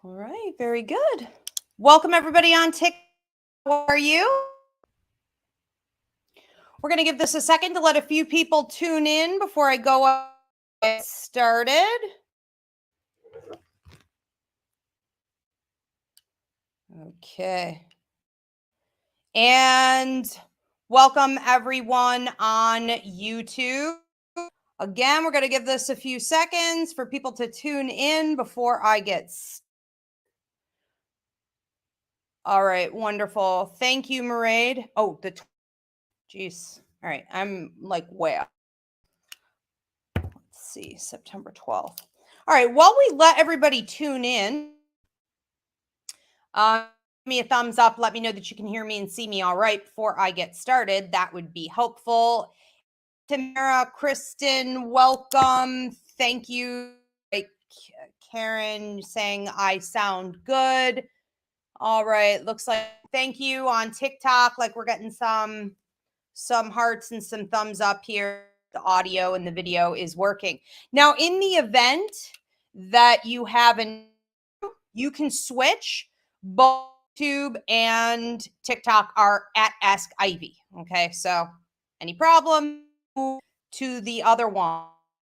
All right, very good. Welcome everybody on TikTok. How are you? We're going to give this a second to let a few people tune in before I go get started. Okay. And welcome everyone on YouTube. Again, we're going to give this a few seconds for people to tune in before I get started. All right, wonderful. Thank you, Mairead. Oh, geez. All right, I'm like way up. Let's see, September 12th. All right, while we let everybody tune in, give me a thumbs up. Let me know that you can hear me and see me all right before I get started. That would be helpful. Tamara, Kristen, welcome. Thank you. Karen saying I sound good. All right, looks like thank you on TikTok. Like we're getting some hearts and some thumbs up here. The audio and the video is working. Now, in the event that you have you can switch. Both YouTube and TikTok are at Ask Ivy. Okay, so any problem, to the other one.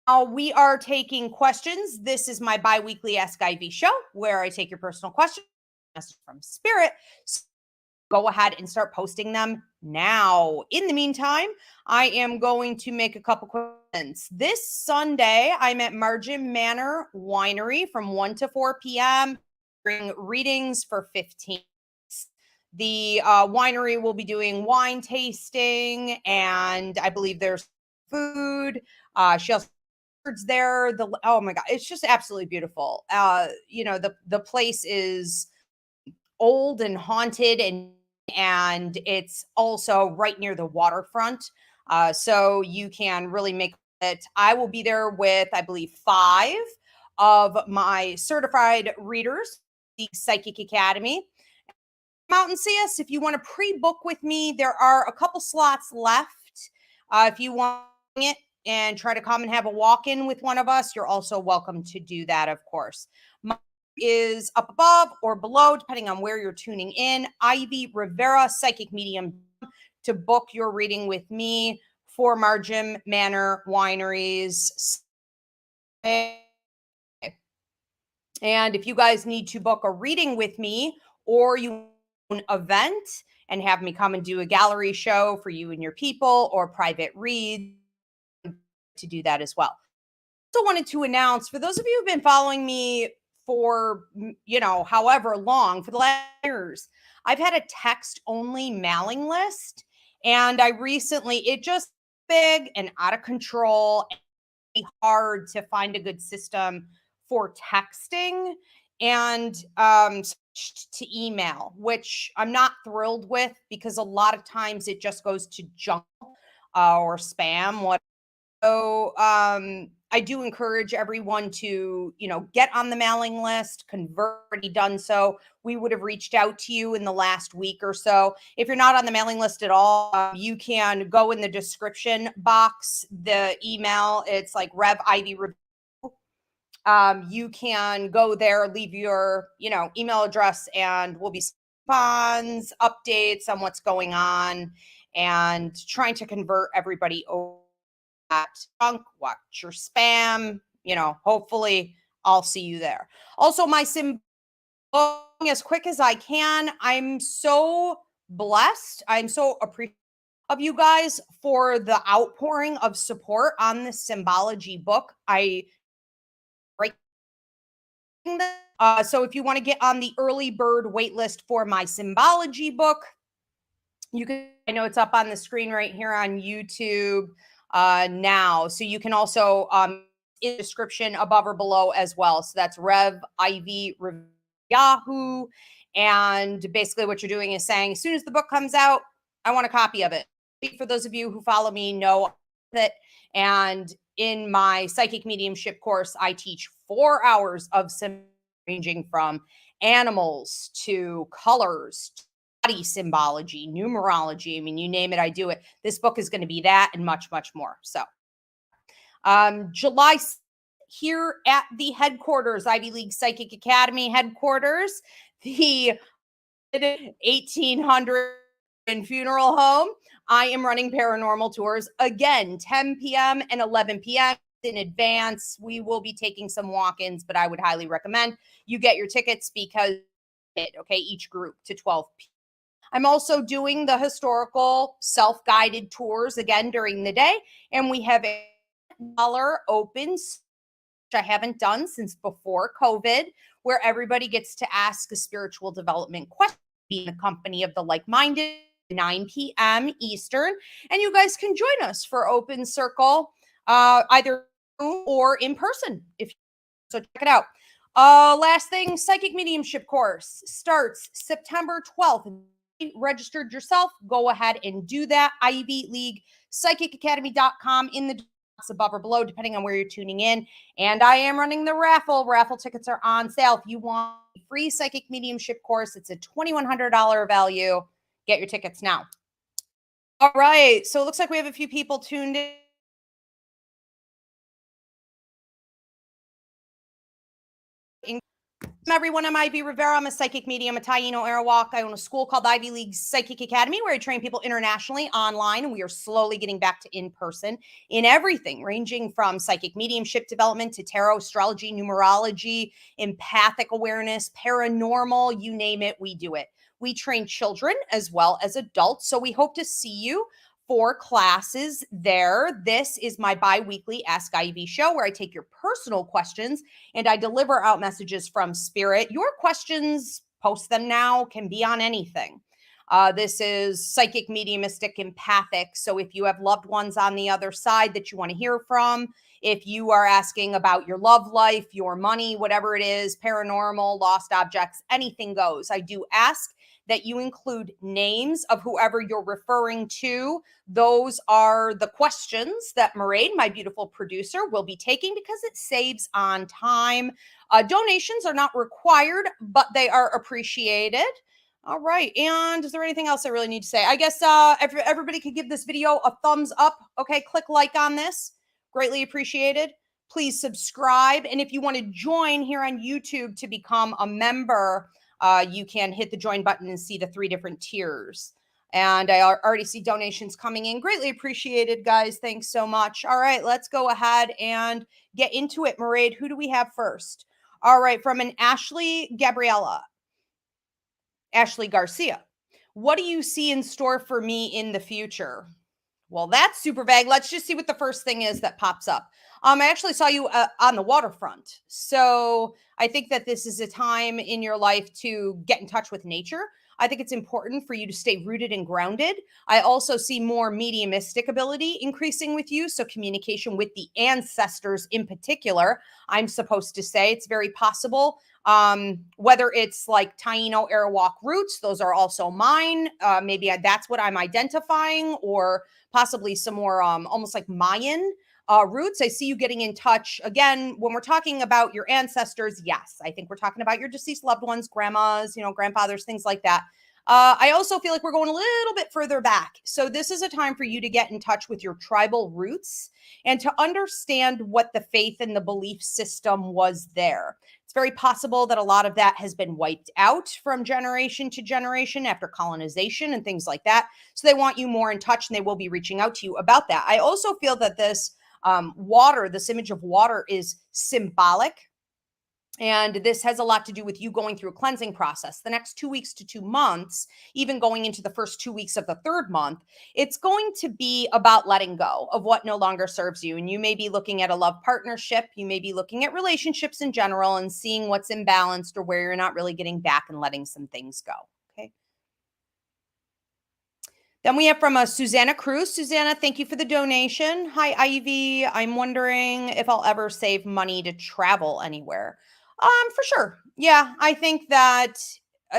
Now we are taking questions. This is my bi-weekly Ask Ivy show where I take your personal questions from Spirit. So go ahead and start posting them now. In the meantime, I am going to make a couple questions. This Sunday, I'm at Margin Manor Winery from 1 to 4 p.m. Bring readings for 15. The winery will be doing wine tasting, and I believe there's food. She also there. Oh my God, it's just absolutely beautiful. The place is old and haunted, and it's also right near the waterfront, so you can really make it. I will be there with, I believe, 5 of my certified readers, the Psychic Academy. Come out and see us. If you want to pre-book with me, there are a couple slots left. If you want it and try to come and have a walk-in with one of us, you're also welcome to do that, of course. Is up above or below, depending on where you're tuning in. Ivy Rivera, Psychic Medium, to book your reading with me for Margin Manor Wineries. And if you guys need to book a reading with me, or you want an event and have me come and do a gallery show for you and your people, or private read, to do that as well. Also wanted to announce, for those of you who've been following me for, however long, for the last years, I've had a text-only mailing list, and I recently, it just big and out of control, and hard to find a good system for texting, and to email, which I'm not thrilled with, because a lot of times it just goes to junk or spam. So I do encourage everyone to, get on the mailing list. Convert, already done so. We would have reached out to you in the last week or so. If you're not on the mailing list at all, you can go in the description box, the email. It's like Rev Ivy Review. You can go there, leave your, email address, and we'll be coupons, updates on what's going on, and trying to convert everybody over. Junk, watch your spam, hopefully I'll see you there. Also, my as quick as I can. I'm so blessed. I'm so appreciative of you guys for the outpouring of support on this symbology book. So if you want to get on the early bird wait list for my symbology book, you can, I know it's up on the screen right here on YouTube now. So you can also in the description above or below as well. So that's Rev Ivy Yahoo. And basically what you're doing is saying, as soon as the book comes out, I want a copy of it. For those of you who follow me know that. And in my psychic mediumship course, I teach 4 hours of ranging from animals to colors, body symbology, numerology. I mean, you name it, I do it. This book is going to be that and much, much more. So July here at the headquarters, Ivy League Psychic Academy headquarters, the 1800 funeral home. I am running paranormal tours again, 10 p.m. and 11 p.m. in advance. We will be taking some walk-ins, but I would highly recommend you get your tickets because okay, each group to 12 p.m. I'm also doing the historical self-guided tours again during the day, and we have a dollar open, which I haven't done since before COVID, where everybody gets to ask a spiritual development question in the company of the like-minded, 9 p.m. Eastern, and you guys can join us for open circle, either or in person if you so check it out. Last thing, psychic mediumship course starts September 12th. Registered yourself, go ahead and do that. Ivy League psychicacademy.com in the box above or below, depending on where you're tuning in. And I am running the raffle. Raffle tickets are on sale. If you want a free psychic mediumship course, it's a $2,100 value. Get your tickets now. All right. So it looks like we have a few people tuned in. Everyone, I'm Ivy Rivera. I'm a psychic medium, a Taino Airwalk. I own a school called Ivy League Psychic Academy where I train people internationally online, and we are slowly getting back to in-person in everything, ranging from psychic mediumship development to tarot, astrology, numerology, empathic awareness, paranormal, you name it, we do it. We train children as well as adults, so we hope to see you for classes there. This is my bi-weekly Ask Ivy show where I take your personal questions and I deliver out messages from spirit. Your questions, post them now, can be on anything. This is psychic, mediumistic, empathic. So if you have loved ones on the other side that you want to hear from, if you are asking about your love life, your money, whatever it is, paranormal, lost objects, anything goes. I do ask that you include names of whoever you're referring to. Those are the questions that Mairead, my beautiful producer, will be taking because it saves on time. Donations are not required, but they are appreciated. All right. And is there anything else I really need to say? I guess everybody could give this video a thumbs up. Okay. Click like on this. Greatly appreciated. Please subscribe. And if you want to join here on YouTube to become a member, you can hit the join button and see the 3 different tiers. And I already see donations coming in. Greatly appreciated, guys. Thanks so much. All right, let's go ahead and get into it. Mairead, who do we have first? All right, from an Ashley Garcia. What do you see in store for me in the future? Well, that's super vague. Let's just see what the first thing is that pops up. I actually saw you on the waterfront. So I think that this is a time in your life to get in touch with nature. I think it's important for you to stay rooted and grounded. I also see more mediumistic ability increasing with you. So communication with the ancestors in particular, I'm supposed to say it's very possible. Whether it's like Taino Airwalk roots, those are also mine. Maybe that's what I'm identifying, or possibly some more almost like Mayan roots. I see you getting in touch. Again, when we're talking about your ancestors, yes, I think we're talking about your deceased loved ones, grandmas, grandfathers, things like that. I also feel like we're going a little bit further back. So this is a time for you to get in touch with your tribal roots and to understand what the faith and the belief system was there. It's very possible that a lot of that has been wiped out from generation to generation after colonization and things like that. So they want you more in touch, and they will be reaching out to you about that. I also feel that this water, this image of water, is symbolic. And this has a lot to do with you going through a cleansing process. The next 2 weeks to 2 months, even going into the first 2 weeks of the 3rd month, it's going to be about letting go of what no longer serves you. And you may be looking at a love partnership. You may be looking at relationships in general and seeing what's imbalanced or where you're not really getting back and letting some things go. Okay. Then we have from Susanna Cruz. Susanna, thank you for the donation. Hi, Ivy. I'm wondering if I'll ever save money to travel anywhere. For sure. Yeah, I think that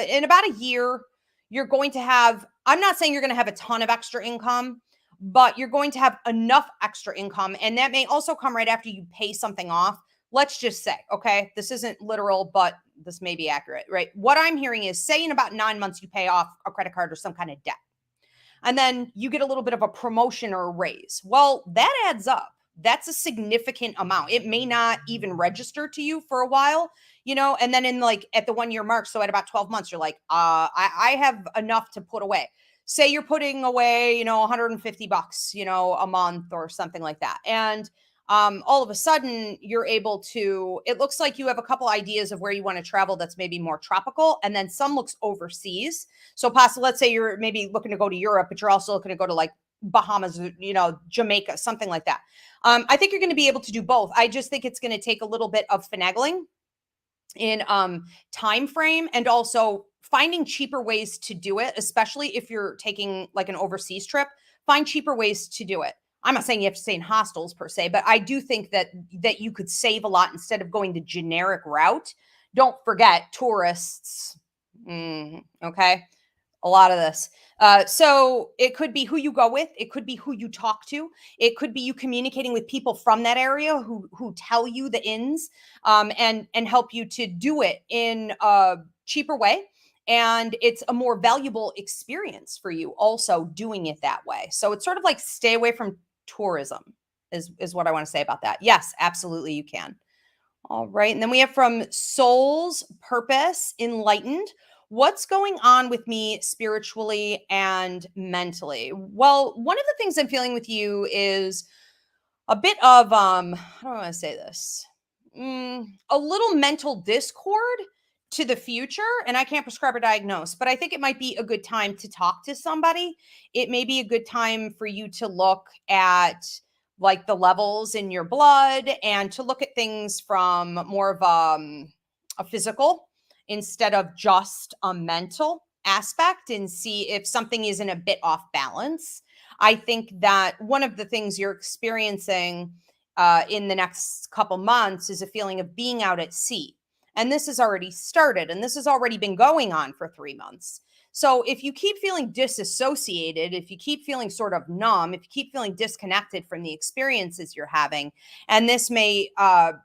in about a year, you're going to have, I'm not saying you're going to have a ton of extra income, but you're going to have enough extra income. And that may also come right after you pay something off. Let's just say, okay, this isn't literal, but this may be accurate, right? What I'm hearing is, say in about 9 months, you pay off a credit card or some kind of debt. And then you get a little bit of a promotion or a raise. Well, that adds up. That's a significant amount. It may not even register to you for a while, and then in like at the 1 year mark, so at about 12 months, you're like, I have enough to put away. Say you're putting away, $150, a month or something like that. And all of a sudden you're able to, it looks like you have a couple ideas of where you want to travel that's maybe more tropical, and then some looks overseas. So possibly, let's say you're maybe looking to go to Europe, but you're also looking to go to like Bahamas, Jamaica, something like that. I think you're going to be able to do both. I just think it's going to take a little bit of finagling in time frame, and also finding cheaper ways to do it, especially if you're taking like an overseas trip. Find cheaper ways to do it. I'm not saying you have to stay in hostels per se, but I do think that you could save a lot instead of going the generic route. Don't forget tourists. Okay, a lot of this. So it could be who you go with. It could be who you talk to. It could be you communicating with people from that area who tell you the ins, and help you to do it in a cheaper way. And it's a more valuable experience for you also doing it that way. So it's sort of like stay away from tourism is what I want to say about that. Yes, absolutely you can. All right. And then we have from Soul's Purpose Enlightened. What's going on with me spiritually and mentally? Well, one of the things I'm feeling with you is a bit of how do I want to say this? A little mental discord to the future, and I can't prescribe or diagnose, but I think it might be a good time to talk to somebody. It may be a good time for you to look at like the levels in your blood and to look at things from more of a physical instead of just a mental aspect, and see if something isn't a bit off balance. I think that one of the things you're experiencing in the next couple months is a feeling of being out at sea. And this has already started, and this has already been going on for 3 months. So if you keep feeling disassociated, if you keep feeling sort of numb, if you keep feeling disconnected from the experiences you're having, and this may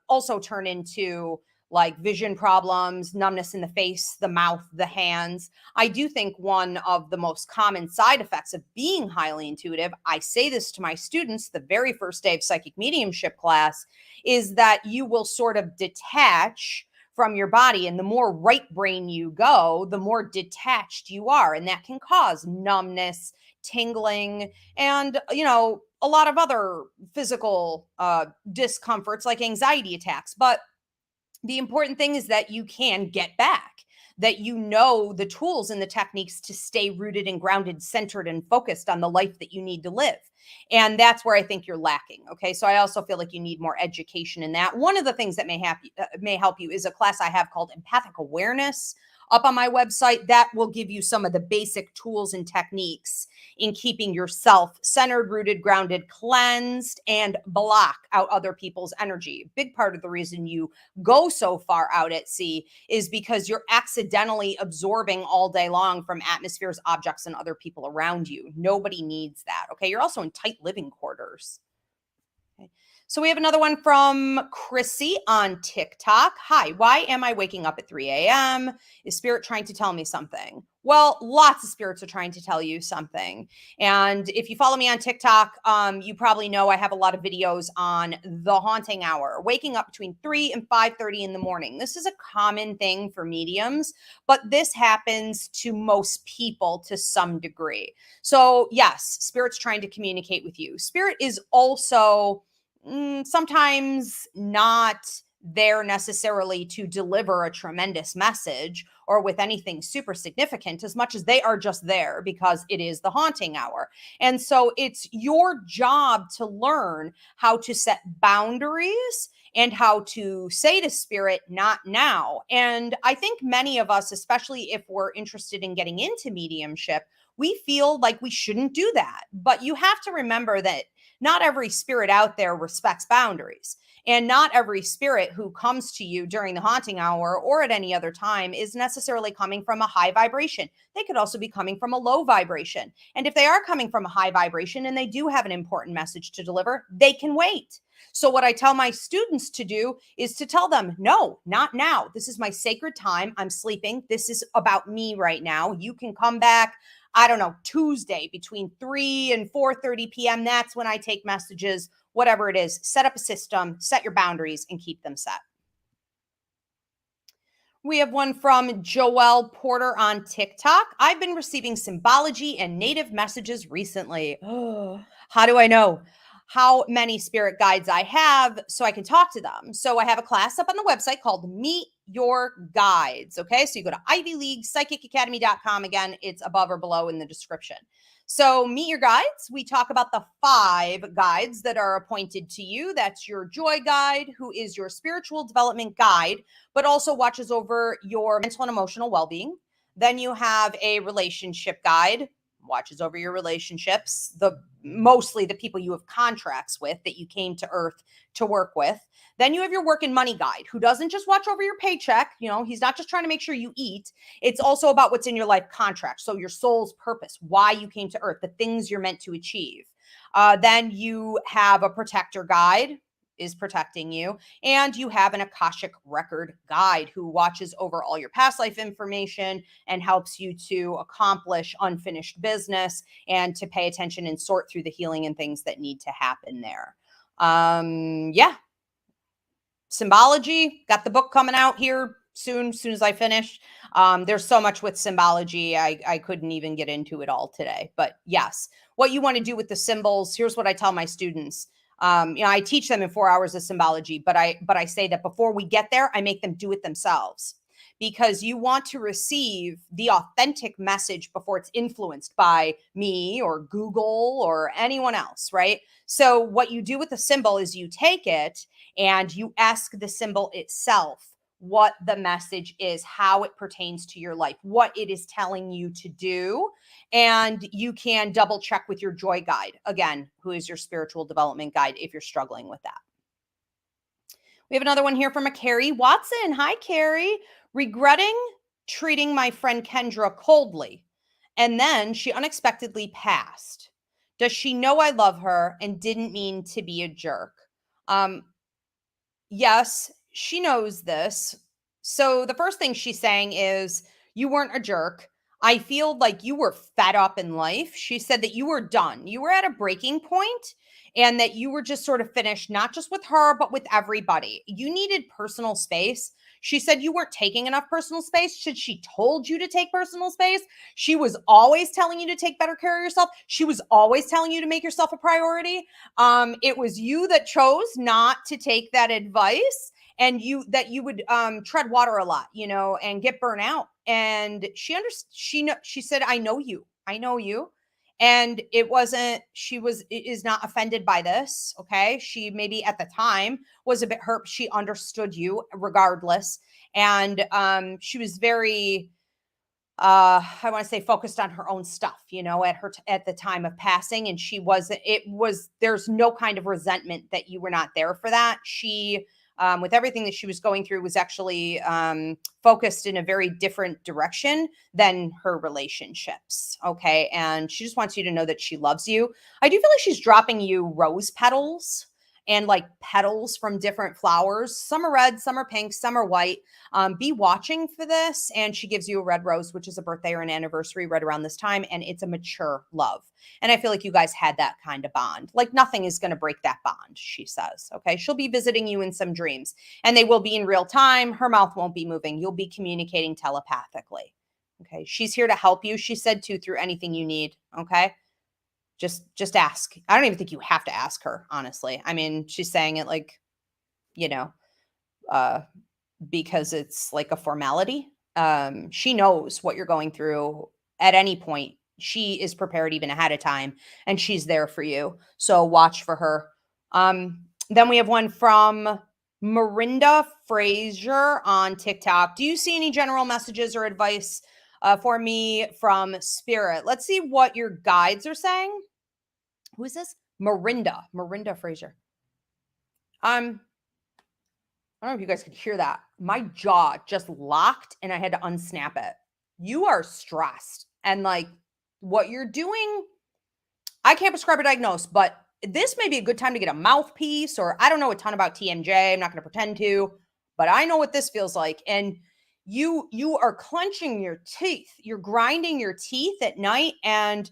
also turn into like vision problems, numbness in the face, the mouth, the hands. I do think one of the most common side effects of being highly intuitive, I say this to my students the very first day of psychic mediumship class, is that you will sort of detach from your body. And the more right brain you go, the more detached you are. And that can cause numbness, tingling, and, a lot of other physical discomforts like anxiety attacks. But the important thing is that you can get back, that you know the tools and the techniques to stay rooted and grounded, centered and focused on the life that you need to live. And that's where I think you're lacking. Okay. So I also feel like you need more education in that. One of the things that may help you is a class I have called Empathic Awareness up on my website that will give you some of the basic tools and techniques in keeping yourself centered, rooted, grounded, cleansed, and block out other people's energy. A big part of the reason you go so far out at sea is because you're accidentally absorbing all day long from atmospheres, objects, and other people around you. Nobody needs that. Okay. You're also in tight living quarters. Okay. So we have another one from Chrissy on TikTok. Hi, why am I waking up at 3 a.m.? Is spirit trying to tell me something? Well, lots of spirits are trying to tell you something. And if you follow me on TikTok, you probably know I have a lot of videos on the haunting hour, waking up between 3 and 5:30 in the morning. This is a common thing for mediums, but this happens to most people to some degree. So yes, spirit's trying to communicate with you. Spirit is also sometimes not there necessarily to deliver a tremendous message or with anything super significant, as much as they are just there because it is the haunting hour. And so it's your job to learn how to set boundaries and how to say to spirit, not now. And I think many of us, especially if we're interested in getting into mediumship, we feel like we shouldn't do that. But you have to remember that not every spirit out there respects boundaries. And not every spirit who comes to you during the haunting hour or at any other time is necessarily coming from a high vibration. They could also be coming from a low vibration. And if they are coming from a high vibration and they do have an important message to deliver, they can wait. So what I tell my students to do is to tell them, no, not now. This is my sacred time. I'm sleeping. This is about me right now. You can come back, I don't know, Tuesday between 3 and 4:30 p.m. That's when I take messages. whatever it is, set up a system, set your boundaries, and keep them set. We have one from Joelle Porter on TikTok. I've been receiving symbology and native messages recently. Oh, how do I know how many spirit guides I have so I can talk to them? So I have a class up on the website called Meet Your Guides. Okay. So you go to ivyleaguepsychicacademy.com. Again, it's above or below in the description. So Meet Your Guides. We talk about the 5 guides that are appointed to you. That's your joy guide, who is your spiritual development guide, but also watches over your mental and emotional well-being. Then you have a relationship guide, watches over your relationships, mostly the people you have contracts with that you came to earth to work with. Then you have your work and money guide, who doesn't just watch over your paycheck. He's not just trying to make sure you eat. It's also about what's in your life contract. So your soul's purpose, why you came to earth, the things you're meant to achieve. Then you have a protector guide, is protecting you. And you have an Akashic record guide who watches over all your past life information and helps you to accomplish unfinished business and to pay attention and sort through the healing and things that need to happen there. Yeah. Symbology, got the book coming out here soon as I finish. There's so much with symbology. I couldn't even get into it all today, but yes, what you want to do with the symbols. Here's what I tell my students. I teach them in 4 hours of symbology, but I say that before we get there, I make them do it themselves, because you want to receive the authentic message before it's influenced by me or Google or anyone else, right? So what you do with the symbol is you take it and you ask the symbol itself what the message is, how it pertains to your life, what it is telling you to do. And you can double check with your joy guide, again, who is your spiritual development guide, if you're struggling with that. We have another one here from a Carrie Watson. Hi, Carrie. Regretting treating my friend Kendra coldly, and then she unexpectedly passed. Does she know I love her and didn't mean to be a jerk? Yes, she knows this. So the first thing she's saying is, you weren't a jerk. I feel like you were fed up in life. She said that you were done. You were at a breaking point and that you were just sort of finished, not just with her, but with everybody. You needed personal space. She said you weren't taking enough personal space. She told you to take personal space. She was always telling you to take better care of yourself. She was always telling you to make yourself a priority. It was you that chose not to take that advice, and you would tread water a lot, and get burnt out. And she said, I know you. And it wasn't, is not offended by this. Okay. She maybe at the time was a bit hurt. She understood you regardless. And she was very, I want to say, focused on her own stuff, at the time of passing. And there's no kind of resentment that you were not there for that. She, with everything that she was going through, was actually focused in a very different direction than her relationships. Okay. And she just wants you to know that she loves you. I do feel like she's dropping you rose petals and like petals from different flowers. Some are red, some are pink, some are white. Be watching for this. And she gives you a red rose, which is a birthday or an anniversary right around this time. And it's a mature love. And I feel like you guys had that kind of bond. Like nothing is going to break that bond, she says. Okay. She'll be visiting you in some dreams, and they will be in real time. Her mouth won't be moving. You'll be communicating telepathically. Okay. She's here to help you. She said to, through anything you need. Okay. Just ask. I don't even think you have to ask her, honestly. I mean, she's saying it like, because it's like a formality. She knows what you're going through at any point. She is prepared even ahead of time, and she's there for you. So watch for her. Then we have one from Marinda Frazier on TikTok. Do you see any general messages or advice for me from Spirit? Let's see what your guides are saying. Who is this? Marinda Frazier. I don't know if you guys could hear that. My jaw just locked and I had to unsnap it. You are stressed, and like what you're doing, I can't prescribe or diagnose, but this may be a good time to get a mouthpiece, or I don't know a ton about TMJ. I'm not going to pretend to, but I know what this feels like. And you are clenching your teeth. You're grinding your teeth at night, and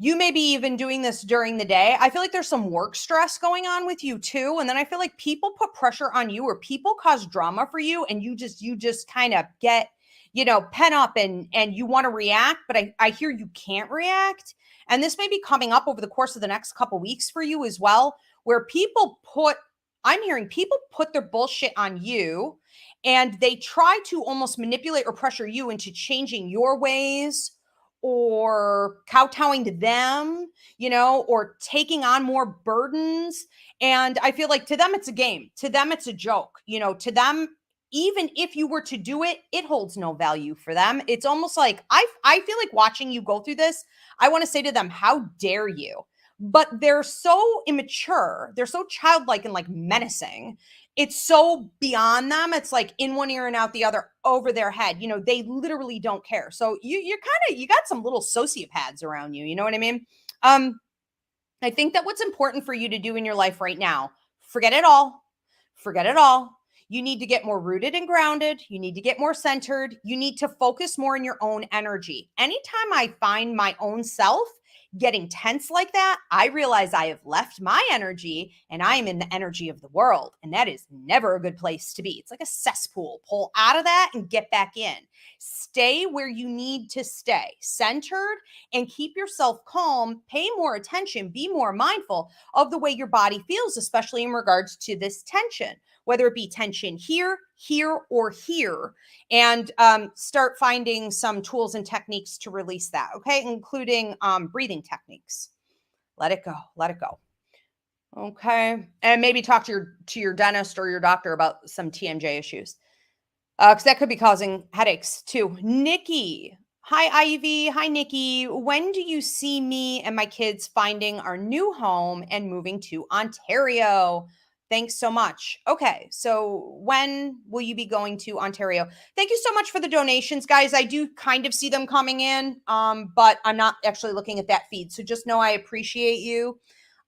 You may be even doing this during the day. I feel like there's some work stress going on with you too. And then I feel like people put pressure on you, or people cause drama for you, and you just kind of get, pent up, and you want to react, but I hear you can't react. And this may be coming up over the course of the next couple weeks for you as well, where I'm hearing people put their bullshit on you, and they try to almost manipulate or pressure you into changing your ways, or kowtowing to them, or taking on more burdens. And I feel like to them, it's a game. To them, it's a joke. To them, even if you were to do it, it holds no value for them. It's almost like I feel like watching you go through this, I want to say to them, how dare you? But they're so immature. They're so childlike and like menacing. It's so beyond them. It's like in one ear and out the other, over their head. They literally don't care. So you got some little sociopaths around you. You know what I mean? I think that what's important for you to do in your life right now, forget it all. Forget it all. You need to get more rooted and grounded. You need to get more centered. You need to focus more on your own energy. Anytime I find my own self getting tense like that, I realize I have left my energy and I am in the energy of the world. And that is never a good place to be. It's like a cesspool. Pull out of that and get back in. Stay where you need to stay, centered, and keep yourself calm. Pay more attention. Be more mindful of the way your body feels, especially in regards to this tension, whether it be tension here, or here, and start finding some tools and techniques to release that, okay? Including breathing techniques. Let it go. Let it go. Okay. And maybe talk to your dentist or your doctor about some TMJ issues, because that could be causing headaches too. Nikki. Hi, Ivy. Hi, Nikki. When do you see me and my kids finding our new home and moving to Ontario? Thanks so much. Okay, so when will you be going to Ontario? Thank you so much for the donations, guys. I do kind of see them coming in, but I'm not actually looking at that feed. So just know I appreciate you.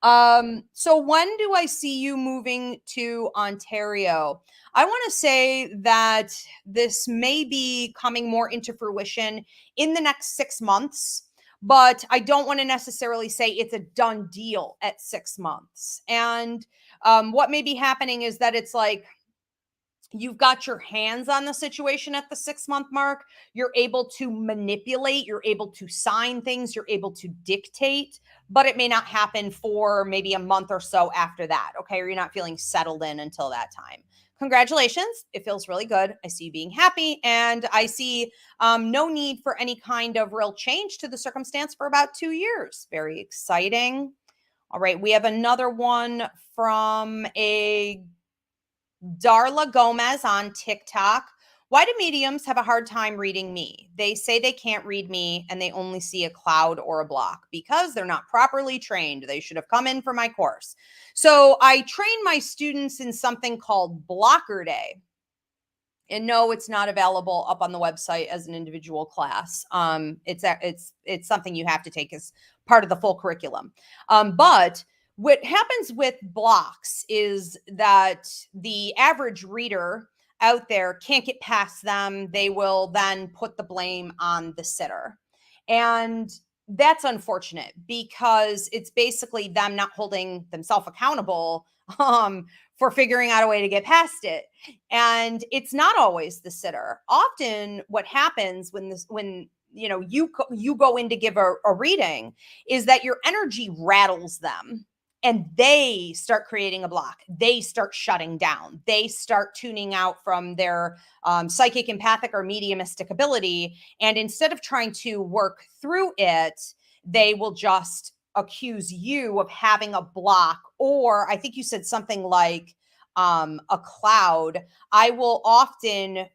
So when do I see you moving to Ontario? I want to say that this may be coming more into fruition in the next 6 months, but I don't want to necessarily say it's a done deal at 6 months. And what may be happening is that it's like you've got your hands on the situation at the 6-month mark. You're able to manipulate, you're able to sign things, you're able to dictate, but it may not happen for maybe a month or so after that. Okay. Or you're not feeling settled in until that time. Congratulations. It feels really good. I see you being happy, and I see no need for any kind of real change to the circumstance for about 2 years. Very exciting. All right. We have another one from a Darla Gomez on TikTok. Why do mediums have a hard time reading me? They say they can't read me and they only see a cloud or a block because they're not properly trained. They should have come in for my course. So I train my students in something called Blocker Day. And no, it's not available up on the website as an individual class. It's something you have to take as part of the full curriculum. But what happens with blocks is that the average reader out there can't get past them. They will then put the blame on the sitter. And that's unfortunate because it's basically them not holding themselves accountable for figuring out a way to get past it. And it's not always the sitter. Often what happens when you go in to give a reading is that your energy rattles them and they start creating a block. They start shutting down. They start tuning out from their psychic, empathic, or mediumistic ability. And instead of trying to work through it, they will just accuse you of having a block. Or I think you said something like a cloud. I will often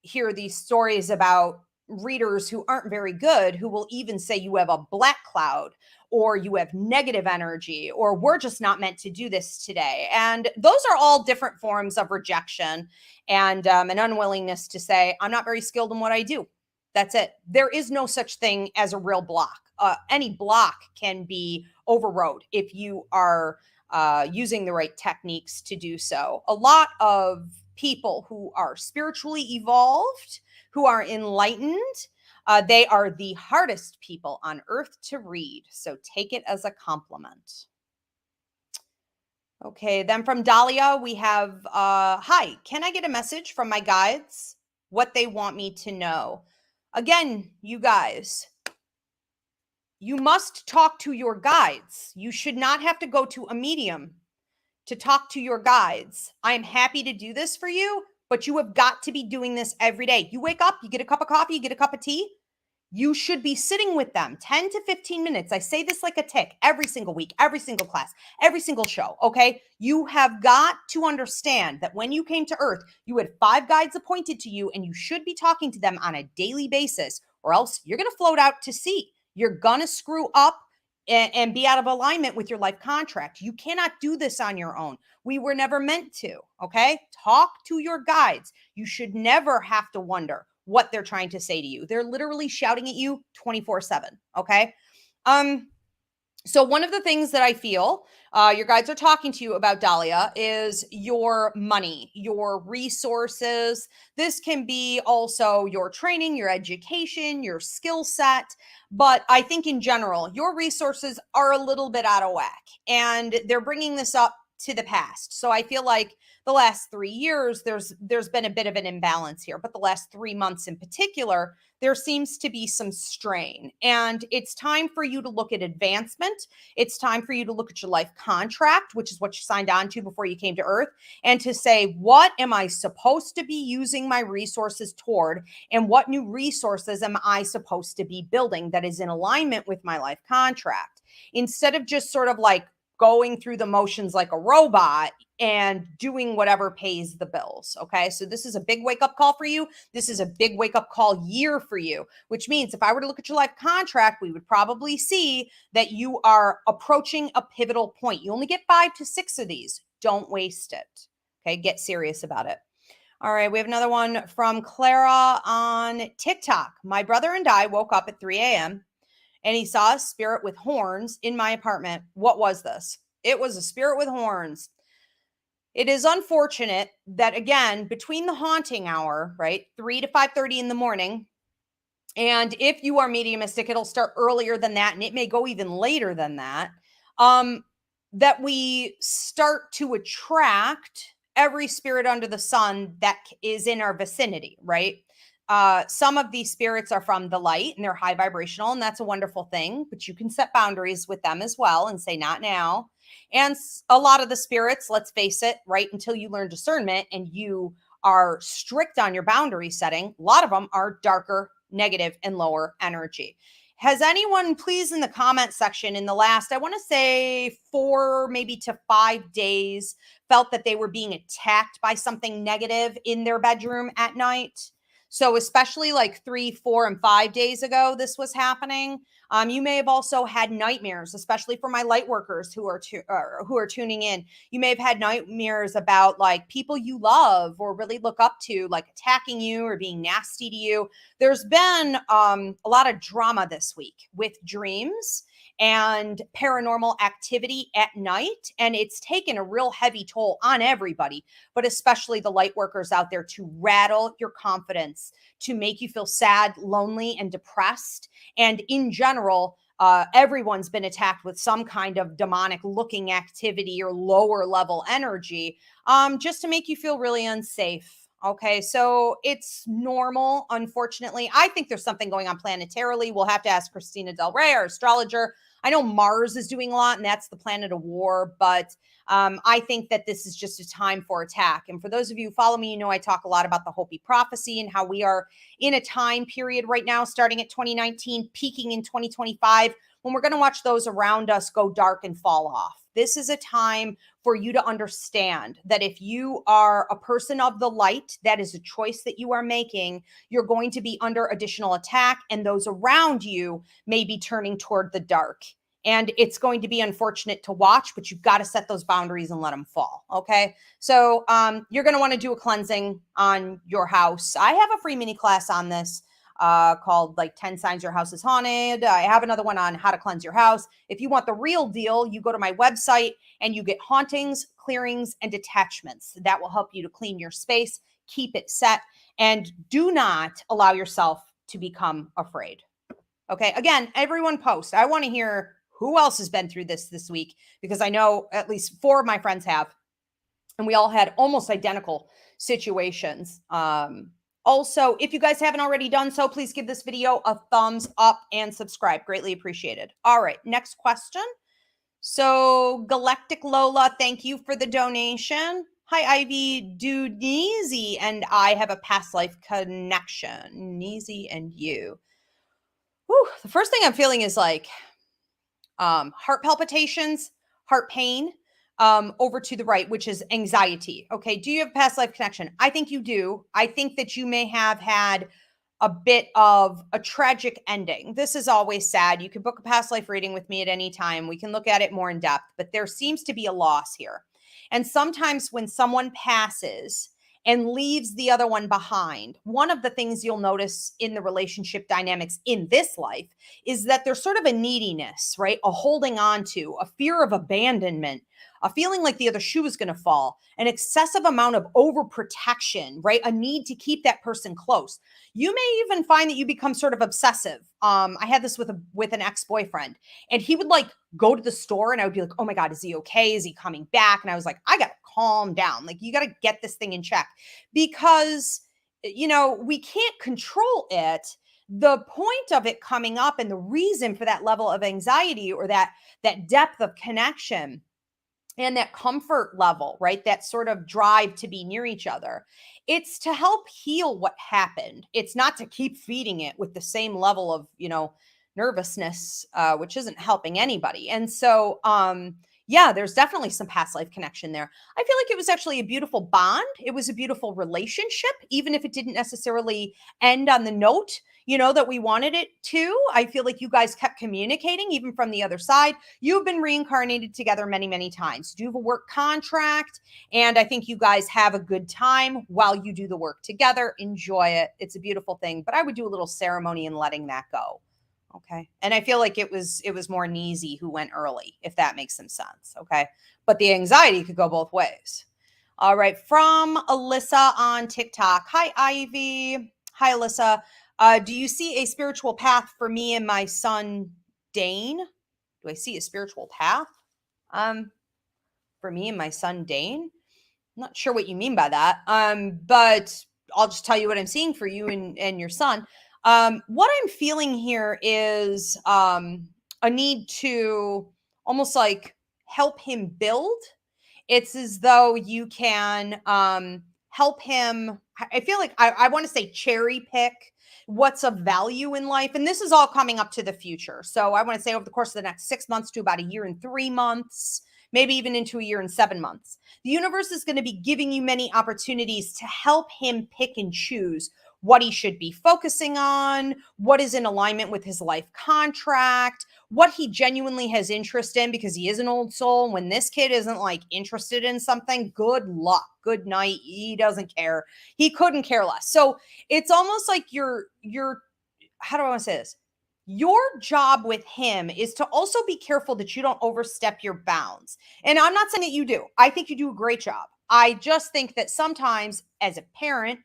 hear these stories about readers who aren't very good, who will even say you have a black cloud, or you have negative energy, or we're just not meant to do this today. And those are all different forms of rejection and an unwillingness to say, I'm not very skilled in what I do. That's it. There is no such thing as a real block. Any block can be overrode if you are using the right techniques to do so. A lot of people who are spiritually evolved, who are enlightened, They are the hardest people on earth to read, so take it as a compliment. Okay, then from Dahlia, we have hi, can I get a message from my guides? What they want me to know. Again, you guys, you must talk to your guides. You should not have to go to a medium to talk to your guides. I am happy to do this for you, but you have got to be doing this every day. You wake up, you get a cup of coffee, you get a cup of tea. You should be sitting with them 10 to 15 minutes. I say this like a tick every single week, every single class, every single show. Okay. You have got to understand that when you came to Earth, you had 5 guides appointed to you, and you should be talking to them on a daily basis, or else you're going to float out to sea. You're going to screw up and be out of alignment with your life contract. You cannot do this on your own. We were never meant to. Okay. Talk to your guides. You should never have to wonder what they're trying to say to you. They're literally shouting at you 24/7. Okay. So one of the things that I feel your guides are talking to you about, Dahlia, is your money, your resources. This can be also your training, your education, your skill set. But I think in general, your resources are a little bit out of whack, and they're bringing this up to the past. So I feel like the last 3 years, there's been a bit of an imbalance here, but the last 3 months in particular, there seems to be some strain. And it's time for you to look at advancement. It's time for you to look at your life contract, which is what you signed on to before you came to Earth, and to say, what am I supposed to be using my resources toward? And what new resources am I supposed to be building that is in alignment with my life contract? Instead of just sort of like going through the motions like a robot and doing whatever pays the bills. Okay. So this is a big wake up call for you. This is a big wake up call year for you, which means if I were to look at your life contract, we would probably see that you are approaching a pivotal point. You only get 5 to 6 of these. Don't waste it. Okay. Get serious about it. All right. We have another one from Clara on TikTok. My brother and I woke up at 3 a.m. and he saw a spirit with horns in my apartment. What was this? It was a spirit with horns. It is unfortunate that, again, between the haunting hour, right, 3 to 5:30 in the morning, and if you are mediumistic, it'll start earlier than that, and it may go even later than that, that we start to attract every spirit under the sun that is in our vicinity, right? Some of these spirits are from the light and they're high vibrational, and that's a wonderful thing, but you can set boundaries with them as well and say, not now. And a lot of the spirits, let's face it, right, until you learn discernment and you are strict on your boundary setting, a lot of them are darker, negative, and lower energy. Has anyone, please, in the comment section in the last, I want to say 4 maybe to 5 days, felt that they were being attacked by something negative in their bedroom at night? So especially like 3, 4, and 5 days ago, this was happening. You may have also had nightmares, especially for my light workers who are tuning in. You may have had nightmares about like people you love or really look up to, like attacking you or being nasty to you. There's been a lot of drama this week with dreams and paranormal activity at night, and it's taken a real heavy toll on everybody, but especially the light workers out there, to rattle your confidence, to make you feel sad, lonely, and depressed. And in general, everyone's been attacked with some kind of demonic looking activity or lower level energy, just to make you feel really unsafe. Okay, so it's normal, unfortunately. I think there's something going on planetarily. We'll have to ask Christina Del Rey, our astrologer. I know Mars is doing a lot, and that's the planet of war, but I think that this is just a time for attack. And for those of you who follow me, you know I talk a lot about the Hopi prophecy and how we are in a time period right now, starting at 2019, peaking in 2025, when we're going to watch those around us go dark and fall off. This is a time for you to understand that if you are a person of the light, that is a choice that you are making. You're going to be under additional attack, and those around you may be turning toward the dark. And it's going to be unfortunate to watch, but you've got to set those boundaries and let them fall. Okay. So you're going to want to do a cleansing on your house. I have a free mini class on this called like 10 Signs Your House is Haunted. I have another one on how to cleanse your house. If you want the real deal, you go to my website and you get hauntings, clearings, and detachments. That will help you to clean your space, keep it set, and do not allow yourself to become afraid. Okay. Again, everyone post. I want to hear who else has been through this week, because I know at least 4 of my friends have, and we all had almost identical situations. Also, if you guys haven't already done so, please give this video a thumbs up and subscribe. Greatly appreciated. All right, next question. So Galactic Lola, thank you for the donation. Hi, Ivy Duneezy, and I have a past life connection. Neezy and you. Whew, the first thing I'm feeling is like heart palpitations, heart pain, over to the right, which is anxiety. Okay. Do you have past life connection? I think you do. I think that you may have had a bit of a tragic ending. This is always sad. You can book a past life reading with me at any time. We can look at it more in depth, but there seems to be a loss here. And sometimes when someone passes and leaves the other one behind, one of the things you'll notice in the relationship dynamics in this life is that there's sort of a neediness, right? A holding on to, a fear of abandonment, a feeling like the other shoe is going to fall, an excessive amount of overprotection, right? A need to keep that person close. You may even find that you become sort of obsessive. I had this with an ex-boyfriend, and he would like go to the store, and I would be like, oh my God, is he okay? Is he coming back? And I was like, I got to calm down. Like, you got to get this thing in check, because, we can't control it. The point of it coming up and the reason for that level of anxiety, or that depth of connection and that comfort level, right? That sort of drive to be near each other. It's to help heal what happened. It's not to keep feeding it with the same level of, nervousness, which isn't helping anybody. And so, yeah, there's definitely some past life connection there. I feel like it was actually a beautiful bond. It was a beautiful relationship, even if it didn't necessarily end on the note, that we wanted it to. I feel like you guys kept communicating even from the other side. You've been reincarnated together many, many times. You do have a work contract, and I think you guys have a good time while you do the work together. Enjoy it. It's a beautiful thing, but I would do a little ceremony in letting that go. Okay. And I feel like it was more Neezy who went early, if that makes some sense. Okay. But the anxiety could go both ways. All right. From Alyssa on TikTok. Hi, Ivy. Hi, Alyssa. Do you see a spiritual path for me and my son, Dane? Do I see a spiritual path? For me and my son, Dane? I'm not sure what you mean by that. But I'll just tell you what I'm seeing for you and your son. What I'm feeling here is a need to almost like help him build. It's as though you can help him. I feel like I want to say cherry pick what's of value in life. And this is all coming up to the future. So I want to say over the course of the next 6 months to about a year and 3 months, maybe even into a year and 7 months, the universe is going to be giving you many opportunities to help him pick and choose what he should be focusing on, what is in alignment with his life contract, what he genuinely has interest in, because he is an old soul. When this kid isn't like interested in something, good luck, good night. He doesn't care. He couldn't care less. So it's almost like you're, how do I want to say this? Your job with him is to also be careful that you don't overstep your bounds. And I'm not saying that you do. I think you do a great job. I just think that sometimes as a parent,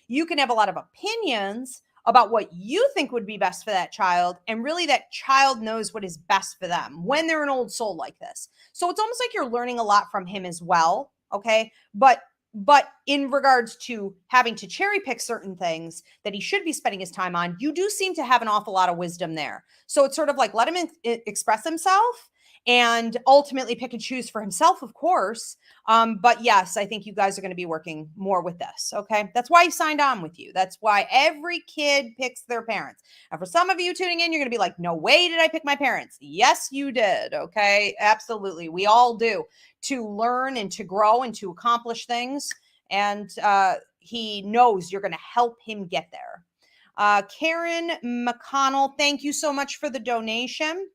you can have a lot of opinions about what you think would be best for that child. And really that child knows what is best for them when they're an old soul like this. So it's almost like you're learning a lot from him as well. Okay. But in regards to having to cherry pick certain things that he should be spending his time on, you do seem to have an awful lot of wisdom there. So it's sort of like, let him express himself and ultimately pick and choose for himself, of course. But yes, I think you guys are going to be working more with this. Okay. That's why he signed on with you. That's why every kid picks their parents. And for some of you tuning in, you're going to be like, no way did I pick my parents. Yes, you did. Okay. Absolutely. We all do, to learn and to grow and to accomplish things. And he knows you're going to help him get there. Karen McConnell, thank you so much for the donation.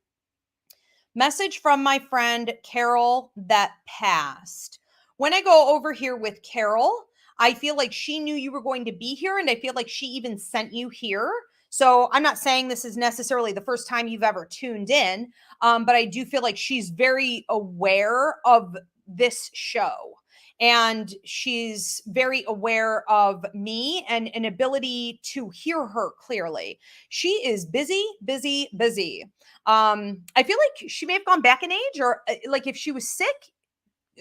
Message from my friend Carol that passed. When I go over here with Carol, I feel like she knew you were going to be here, and I feel like she even sent you here. So I'm not saying this is necessarily the first time you've ever tuned in, but I do feel like she's very aware of this show. and she's very aware of me and an ability to hear her clearly. She is busy, busy, busy. I feel like she may have gone back in age, or like if she was sick.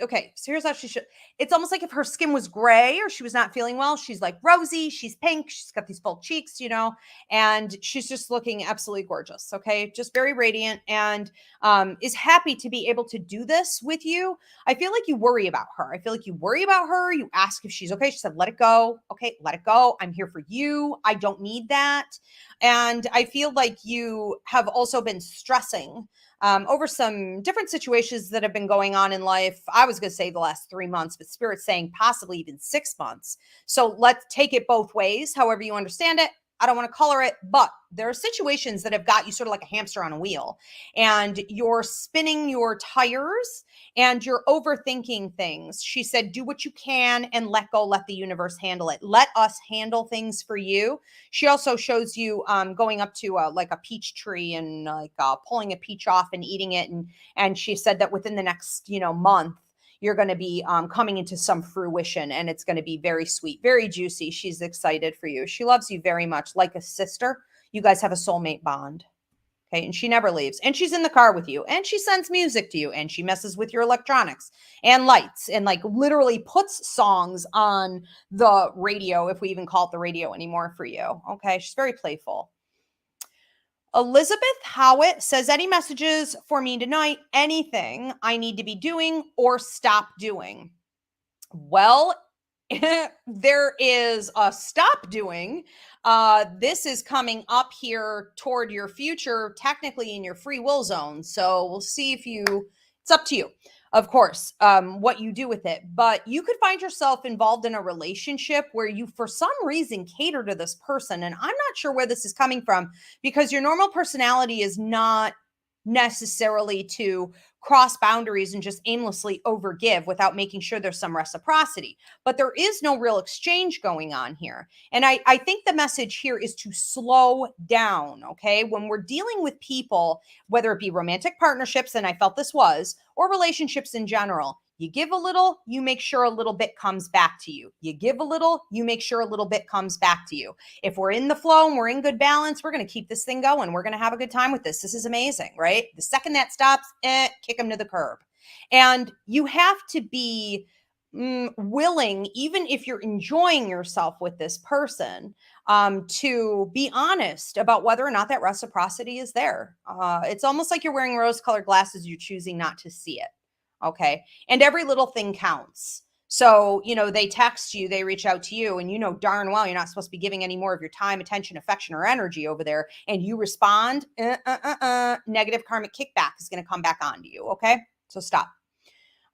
Okay, so here's how she should. It's almost like if her skin was gray or she was not feeling well. She's like rosy, she's pink, she's got these full cheeks, and she's just looking absolutely gorgeous. Okay, just very radiant, and is happy to be able to do this with you. I feel like you worry about her. I feel like you worry about her. You ask if she's okay. She said, let it go. Okay, let it go. I'm here for you. I don't need that. And I feel like you have also been stressing over some different situations that have been going on in life. I was going to say the last 3 months, but Spirit's saying possibly even 6 months. So let's take it both ways, however you understand it. I don't want to color it, but there are situations that have got you sort of like a hamster on a wheel, and you're spinning your tires and you're overthinking things. She said, do what you can and let go, let the universe handle it. Let us handle things for you. She also shows you going up to like a peach tree and like pulling a peach off and eating it. And she said that within the next, month, you're going to be coming into some fruition, and it's going to be very sweet, very juicy. She's excited for you. She loves you very much, like a sister. You guys have a soulmate bond. Okay. And she never leaves. And she's in the car with you, and she sends music to you, and she messes with your electronics and lights, and like literally puts songs on the radio, if we even call it the radio anymore for you. Okay. She's very playful. Elizabeth Howitt says, any messages for me tonight? Anything I need to be doing or stop doing? Well, there is a stop doing. This is coming up here toward your future, technically in your free will zone. So we'll see if it's up to you, of course, what you do with it. But you could find yourself involved in a relationship where you, for some reason, cater to this person. And I'm not sure where this is coming from, because your normal personality is not necessarily to cross boundaries and just aimlessly overgive without making sure there's some reciprocity. But there is no real exchange going on here. And I think the message here is to slow down, okay? When we're dealing with people, whether it be romantic partnerships, and I felt this was, or relationships in general, you give a little, you make sure a little bit comes back to you. You give a little, you make sure a little bit comes back to you. If we're in the flow and we're in good balance, we're going to keep this thing going. We're going to have a good time with this. This is amazing, right? The second that stops, kick them to the curb. And you have to be willing, even if you're enjoying yourself with this person, to be honest about whether or not that reciprocity is there. It's almost like you're wearing rose-colored glasses. You're choosing not to see it. Okay. And every little thing counts. So, they text you, they reach out to you, and darn well you're not supposed to be giving any more of your time, attention, affection, or energy over there. And you respond, negative karmic kickback is going to come back onto you. Okay. So stop.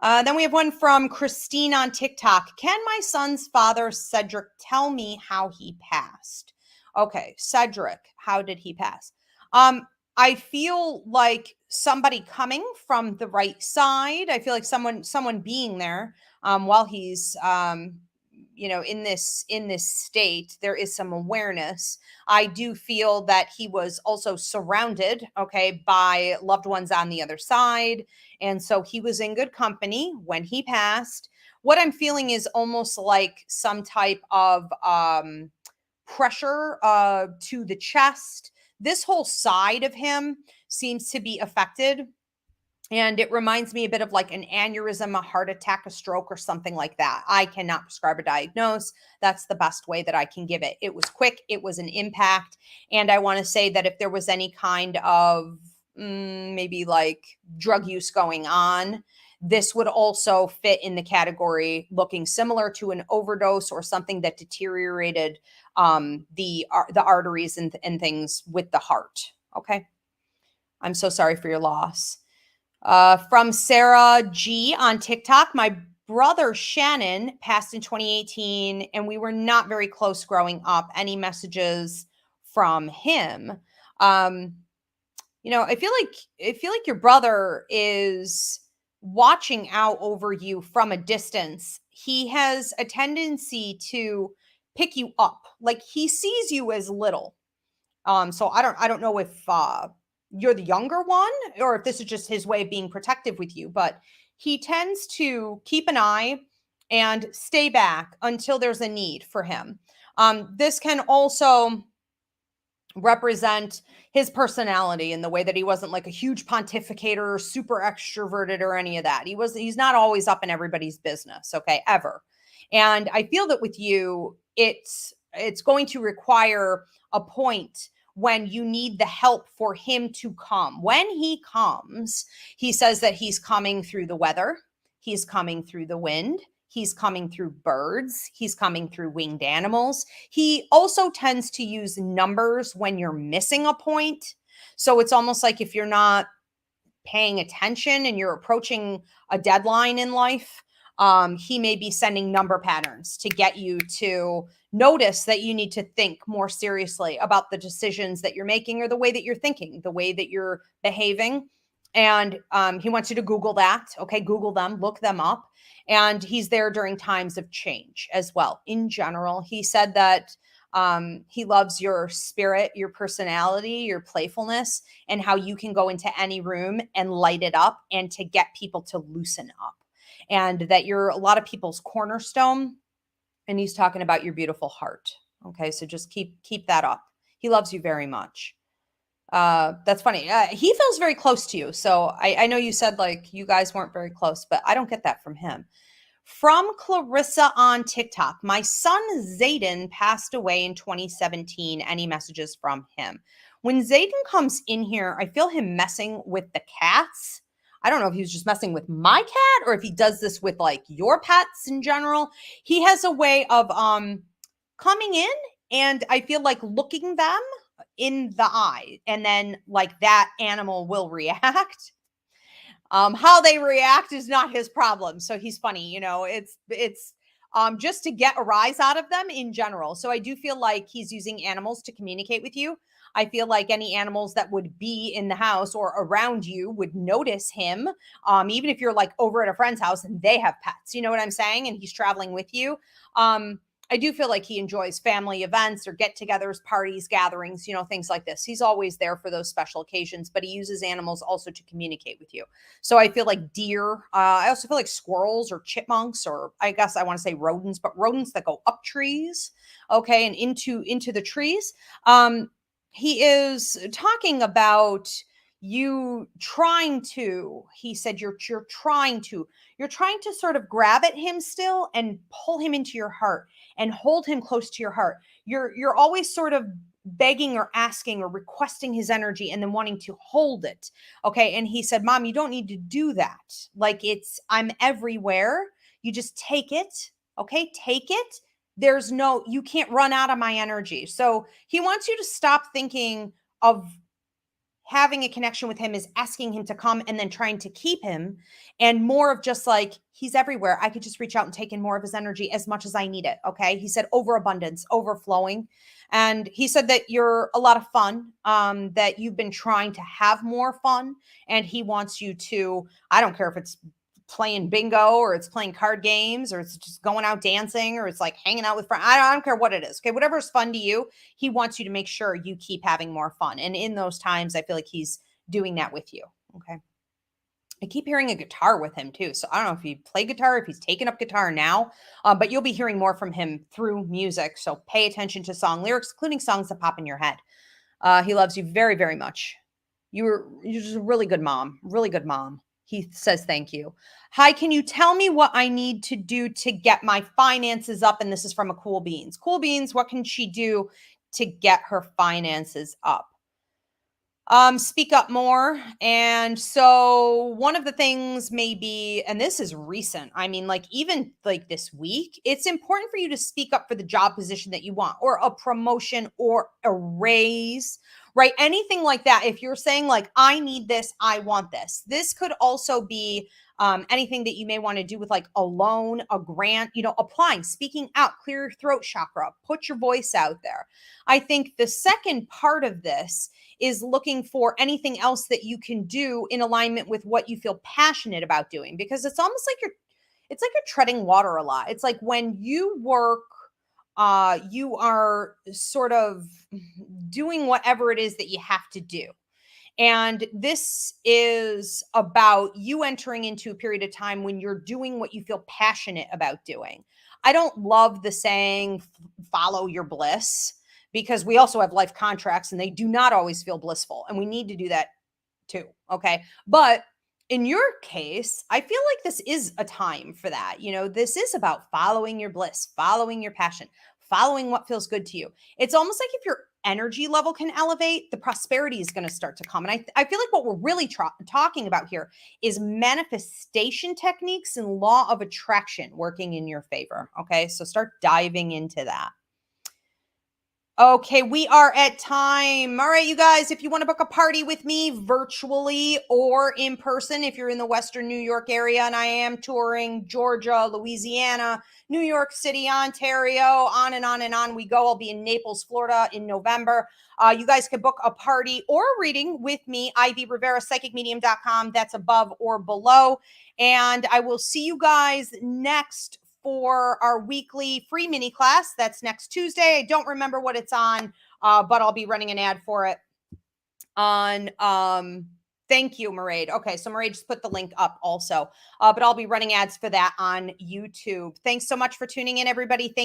Then we have one from Christine on TikTok. Can my son's father, Cedric, tell me how he passed? Okay. Cedric, how did he pass? I feel like somebody coming from the right side. I feel like someone being there while he's in this state. There is some awareness. I do feel that he was also surrounded, okay, by loved ones on the other side, and so he was in good company when he passed. What I'm feeling is almost like some type of pressure to the chest. This whole side of him seems to be affected. And it reminds me a bit of like an aneurysm, a heart attack, a stroke, or something like that. I cannot prescribe a diagnose. That's the best way that I can give it. It was quick. It was an impact. And I want to say that if there was any kind of maybe like drug use going on, this would also fit in the category looking similar to an overdose or something that deteriorated the arteries and things with the heart. Okay. I'm so sorry for your loss. From Sarah G on TikTok, my brother Shannon passed in 2018, and we were not very close growing up. Any messages from him? I feel like your brother is watching out over you from a distance. He has a tendency to pick you up, like he sees you as little. So I don't know if you're the younger one or if this is just his way of being protective with you, but he tends to keep an eye and stay back until there's a need for him. This can also represent his personality in the way that he wasn't like a huge pontificator or super extroverted or any of that. He's not always up in everybody's business, okay, ever. And I feel that with you, it's going to require a point when you need the help for him to come. When he comes, he says that he's coming through the weather, he's coming through the wind, he's coming through birds, he's coming through winged animals. He also tends to use numbers when you're missing a point. So it's almost like if you're not paying attention and you're approaching a deadline in life, he may be sending number patterns to get you to notice that you need to think more seriously about the decisions that you're making or the way that you're thinking, the way that you're behaving. And he wants you to Google that. Okay, Google them, look them up. And he's there during times of change as well. In general, he said that he loves your spirit, your personality, your playfulness, and how you can go into any room and light it up and to get people to loosen up. And that you're a lot of people's cornerstone. And he's talking about your beautiful heart. Okay, so just keep that up. He loves you very much. That's funny. He feels very close to you. So I know you said like you guys weren't very close, but I don't get that from him. From Clarissa on TikTok, my son Zayden passed away in 2017. Any messages from him? When Zayden comes in here, I feel him messing with the cats. I don't know if he was just messing with my cat or if he does this with like your pets in general. He has a way of coming in and I feel like looking them in the eye and then like that animal will react. How they react is not his problem. So he's funny, you know, it's just to get a rise out of them in general. So I do feel like he's using animals to communicate with you. I feel like any animals that would be in the house or around you would notice him, even if you're like over at a friend's house and they have pets, you know what I'm saying? And he's traveling with you. I do feel like he enjoys family events or get-togethers, parties, gatherings, you know, things like this. He's always there for those special occasions, but he uses animals also to communicate with you. So I feel like deer. I also feel like squirrels or chipmunks, or I guess I want to say rodents, but rodents that go up trees, okay, and into the trees. He is talking about you trying to. He said you're trying to sort of grab at him still and pull him into your heart and hold him close to your heart. You're always sort of begging or asking or requesting his energy and then wanting to hold it. Okay. And he said, Mom, you don't need to do that. Like I'm everywhere. You just take it. Okay. Take it. You can't run out of my energy. So he wants you to stop thinking of having a connection with him is asking him to come and then trying to keep him, and more of just like he's everywhere. I could just reach out and take in more of his energy as much as I need it. Okay. He said overabundance, overflowing. And he said that you're a lot of fun, that you've been trying to have more fun. And he wants you to, I don't care if it's playing bingo or it's playing card games or it's just going out dancing or it's like hanging out with friends. I don't care what it is. Okay. Whatever's fun to you, he wants you to make sure you keep having more fun. And in those times, I feel like he's doing that with you. Okay. I keep hearing a guitar with him too. So I don't know if he play guitar, if he's taken up guitar now, but you'll be hearing more from him through music. So pay attention to song lyrics, including songs that pop in your head. He loves you very, very much. You're just a really good mom, really good mom. He says, thank you. Hi, can you tell me what I need to do to get my finances up? And this is from a Cool Beans. Cool Beans, what can she do to get her finances up? Speak up more. And so one of the things maybe, and this is recent, I mean, like even like this week, it's important for you to speak up for the job position that you want, or a promotion or a raise, right? Anything like that. If you're saying like, I need this, I want this. This could also be anything that you may want to do with like a loan, a grant, you know, applying, speaking out, clear your throat chakra, put your voice out there. I think the second part of this is looking for anything else that you can do in alignment with what you feel passionate about doing, because it's almost like you're treading water a lot. It's like when you work, you are sort of doing whatever it is that you have to do. And this is about you entering into a period of time when you're doing what you feel passionate about doing. I don't love the saying, follow your bliss, because we also have life contracts and they do not always feel blissful. And we need to do that too. Okay. But in your case, I feel like this is a time for that. This is about following your bliss, following your passion, following what feels good to you. It's almost like if your energy level can elevate, the prosperity is going to start to come. And I feel like what we're really talking about here is manifestation techniques and law of attraction working in your favor. Okay. So start diving into that. Okay, we are at time. All right, you guys, if you want to book a party with me virtually or in person, if you're in the Western New York area, and I am touring Georgia, Louisiana, New York City, Ontario, on and on and on we go. I'll be in Naples, Florida in November. You guys can book a party or a reading with me, Ivy Rivera, psychicmedium.com. That's above or below. And I will see you guys next for our weekly free mini class. That's next Tuesday. I don't remember what it's on, but I'll be running an ad for it on thank you, Mairead. Okay, so Mairead just put the link up also, but I'll be running ads for that on YouTube. Thanks so much for tuning in, everybody. Thank